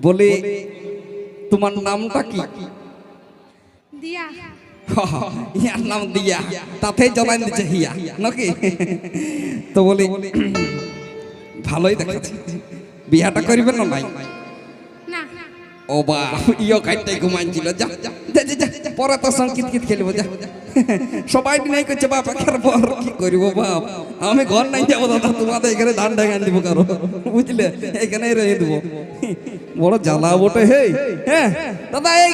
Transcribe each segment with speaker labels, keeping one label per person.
Speaker 1: বলে তোমার নামটা কি?
Speaker 2: দিয়া।
Speaker 1: ইয়ার নাম দিয়া, তাতে জানাই দিচ্ছে হিয়া নাকি? তো বলি ভালোই দেখাচ্ছে, বিয়াটা করিবেন না নাই?
Speaker 2: না
Speaker 1: ও বা ইয়ো কাইটাই ঘুমাইছিল, যা যা যা যা পরে তো সংকিত কিত খেলব যা। সবাই নাই করছে বাপ এর পর কি করিব বাপ, আমি ঘর নাই যাবো দাদা, তোমাদের এখানে ধান ঢাকান দিব কারো, বুঝলে, এখানেই রয়ে দেবো। বড় জ্বালা বটে হে। হ্যাঁ দাদা, এই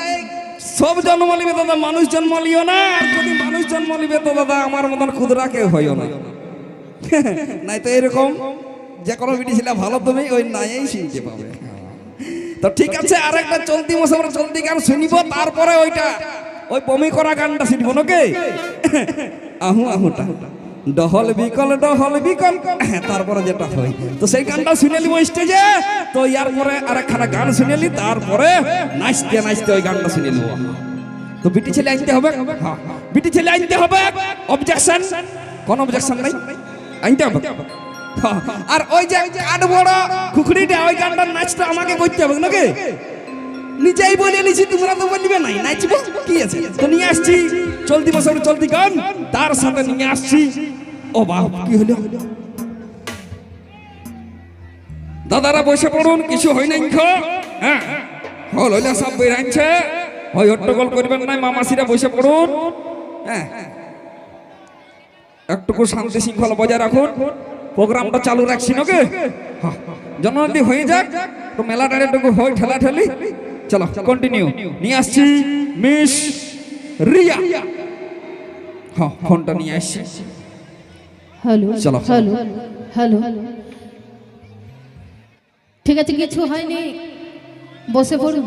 Speaker 1: সব জন্ম নিবে দাদা, মানুষ জন্ম লিও না, আর যদি মানুষ জন্ম নিবে তো দাদা আমার মতন ক্ষুদ্রা কেউ হইও না। নাই তো এরকম যে কোনো বিটি ছিল ভালো, তুমি ওই নাই শুনতে পাবে। তো ঠিক আছে, আরেকটা চলতি মশার চলতি গান শুনিব, তারপরে ওইটা ওই বমি করা গানটা শুনবো নাকি? আহু আহুটা ডহল বিকল তারপরে যেটা হয় তো সেই গানটা শুনে নিব স্টেজে। তো ইয়ার পরে আরেকখানা গান শুনে নি, তারপরে নাচতে নাচতে ওই গানটা শুনে নিব। তো বিটি ছেলে আনতে হবে, হ্যাঁ বিটি ছেলে আনতে হবে। অবজেকশন? কোন অবজেকশন নাই, আনতে হবে। আর ওই যে কাঠ বড় খুখড়িটা, ওই গানটা নাচটা আমাকে করতে হবে নাকি? নিজেই বলে নিছি, তোমরা তো বলবে নাই, নাচবো কি আছে। তো নিয়ে আসছি চলতি বছর চলতি গান, তার সাথে নিয়ে আসছি। ও বাপ, কি হলো? দাদারা বসে পড়ুন, কিছু হয় নাই। হ্যাঁ হল হইলে সব বই আনছে, ওই হট্টগোল করবেন নাই, মামাসিরা বসে পড়ুন। হ্যাঁ একটুকু শান্তি শৃঙ্খলা বজায় রাখুন, প্রোগ্রামটা চালু রাখছি নাকি? জনদি হয়ে যাক, তো মেলাটা একটু হয় ঠেলা ঠেলি। চলো কন্টিনিউ, নিয়ে আসছি মিস রিয়া। হ্যাঁ ফোনটা নিয়ে আসছি।
Speaker 3: হ্যালো
Speaker 1: চলো।
Speaker 3: হ্যালো হ্যালো, ঠিক আছে, কিছু হয়নি, বসে পড়ুন।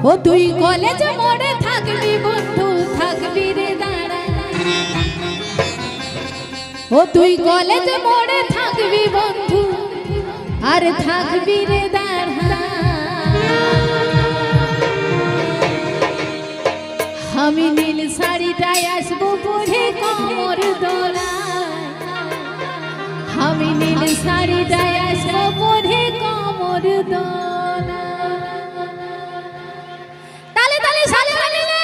Speaker 3: ও তুই কলেজ মোড়ে থাকবি বন্ধু, থাকবি রে দাঁড়া। ও তুই কলেজ মোড়ে থাকবি বন্ধু, আর থাকবি রে দাঁড়া। আমি নীল শাড়িটায় আসবো পরে কোমর দোলায়, আমি নীল শাড়িটায় আসবো পরে কোমর দোলায়। তালে তালে সালে তালে রে।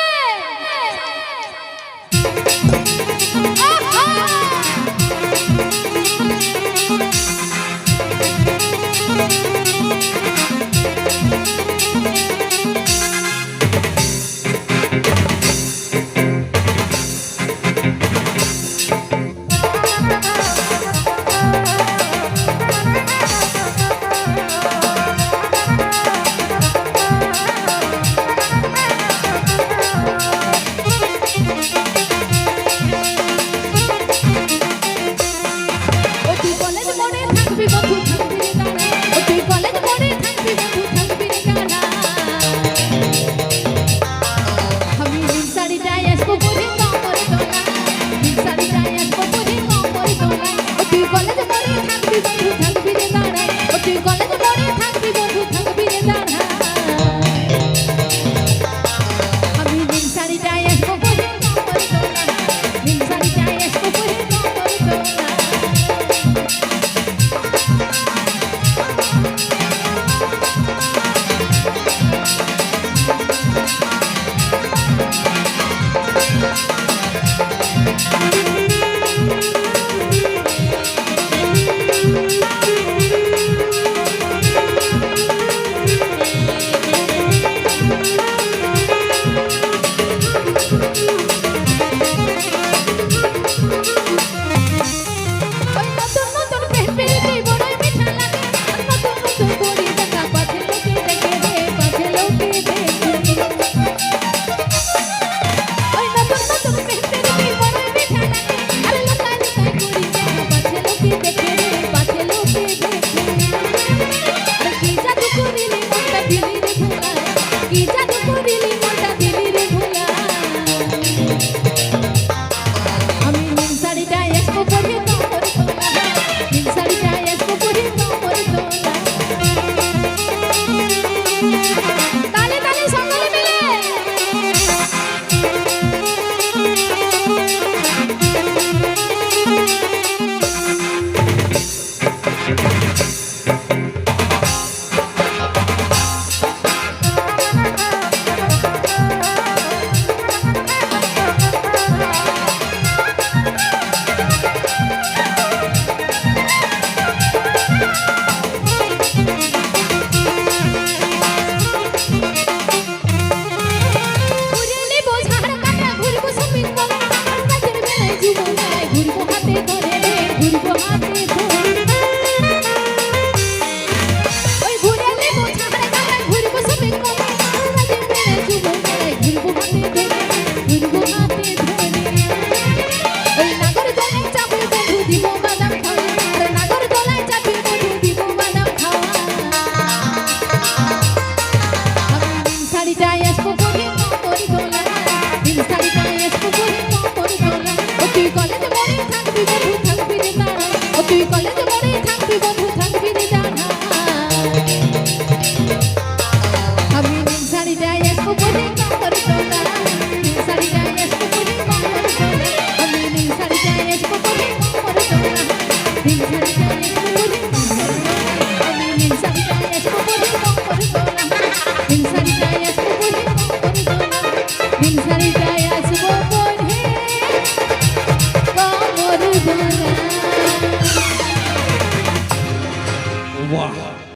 Speaker 3: ধড়কনে